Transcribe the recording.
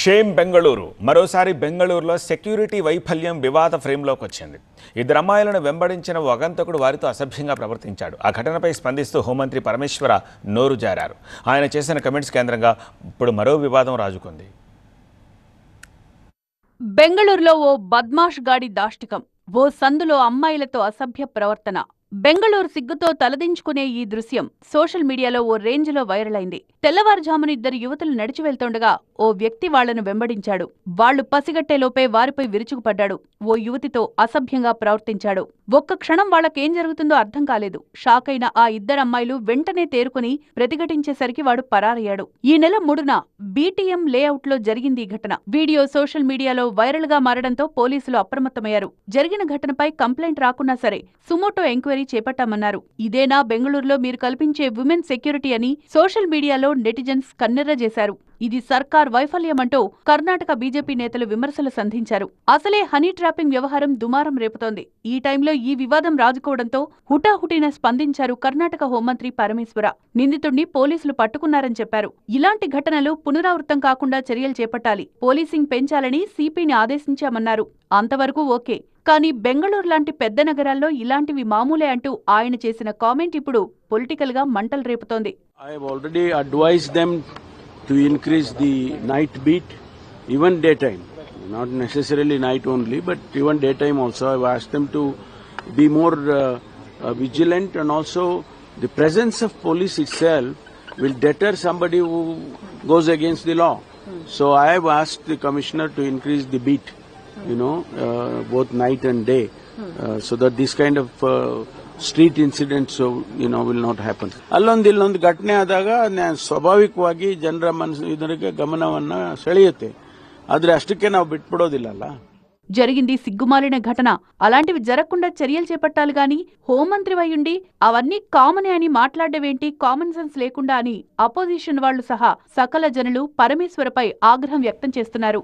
Shame Bengaluru మరోసారి బెంగళూరులో security వైఫల్యం వివాద ఫ్రేమ్లోకి వచ్చింది. ఇద్దరు అమ్మాయిలను వెంబడించిన అగంతకుడు వారితో అసభ్యంగా ప్రవర్తించాడు. ఆ ఘటనపై స్పందిస్తూ హోంమంత్రి పరమేశ్వర నోరు జారారు. ఆయన చేసిన కమెంట్స్ కేంద్రంగా ఇప్పుడు మరో వివాదం రాజుకుంది. బెంగళూరులో ఓ బద్మాష్ గాడి దాష్టికం, ఓ సందులో అమ్మాయిలతో అసభ్య ప్రవర్తన. బెంగళూరు సిగ్గుతో తలదించుకునే ఈ దృశ్యం సోషల్ మీడియాలో ఓ రేంజ్లో వైరల్ అయింది. తెల్లవారుజామున ఇద్దరు యువతులు నడిచి వెళ్తుండగా ఓ వ్యక్తి వాళ్లను వెంబడించాడు. వాళ్లు పసిగట్టేలోపే వారిపై విరుచుకుపడ్డాడు. ఓ యువతితో అసభ్యంగా ప్రవర్తించాడు. ఒక్క క్షణం వాళ్లకేం జరుగుతుందో అర్థం కాలేదు. షాక్ అయిన ఆ ఇద్దరు అమ్మాయిలు వెంటనే తేరుకుని ప్రతిఘటించేసరికి వాడు పరారయ్యాడు. ఈ నెల 3న బీటీఎం లేఅవుట్లో జరిగింది ఈ ఘటన. వీడియో సోషల్ మీడియాలో వైరల్ గా మారడంతో పోలీసులు అప్రమత్తమయ్యారు. జరిగిన ఘటనపై కంప్లైంట్ రాకున్నా సరే సుమోటో ఎంక్వైరీ చేపట్టామన్నారు. ఇదేనా బెంగళూరులో మీరు కల్పించే విమెన్ సెక్యూరిటీ అని సోషల్ మీడియాలో నెటిజన్స్ కన్నెర్ర చేశారు. ఇది సర్కార్ వైఫల్యమంటూ కర్ణాటక బీజేపీ నేతలు విమర్శలు సంధించారు. అసలే హనీ ట్రాపింగ్ వ్యవహారం దుమారం రేపుతోంది. ఈ టైంలో ఈ వివాదం రాజుకోవడంతో హుటాహుటిన స్పందించారు కర్ణాటక హోంమంత్రి పరమేశ్వర. నిందితుడిని పోలీసులు పట్టుకున్నారని చెప్పారు. ఇలాంటి ఘటనలు పునరావృతం కాకుండా చర్యలు చేపట్టాలి, పోలీసింగ్ పెంచాలని సిపిని ఆదేశించామన్నారు. అంతవరకు ఓకే, కానీ బెంగళూరు లాంటి పెద్ద నగరాల్లో ఇలాంటివి మామూలే అంటూ ఆయన చేసిన కామెంట్ ఇప్పుడు పొలిటికల్ గా మంటలు రేపుతోంది. To increase the night beat, even daytime, not necessarily night only, but even daytime also. I've asked them to be more vigilant, and also the presence of police itself will deter somebody who goes against the law. So I have asked the commissioner to increase the beat, both night and day, so that this kind of street incidents will not happen. ಇಲ್ಲೊಂದು ಘಟನೆ ಆದಾಗ ಸ್ವಾಭಾವಿಕವಾಗಿ ಜನರ ಇದರಿಗೆ ಗಮನವನ್ನ ಸೆಳೆಯುತ್ತೆ. ಆದ್ರೆ ಅಷ್ಟಕ್ಕೆ ನಾವು ಬಿಟ್ಬಿಡೋದಿಲ್ಲಲ್ಲ. జరిగింది సిగ్గుమాలిన ఘటన. అలాంటివి జరగకుండా చర్యలు చేపట్టాలి గాని హోంమంత్రి అయ్యుండి అవన్నీ కామనే అని మాట్లాడవేంటి, కామన్ సెన్స్ లేకుండా అని అపోజిషన్ వాళ్లు సహా సకల జనులు పరమేశ్వరపై ఆగ్రహం వ్యక్తం చేస్తున్నారు.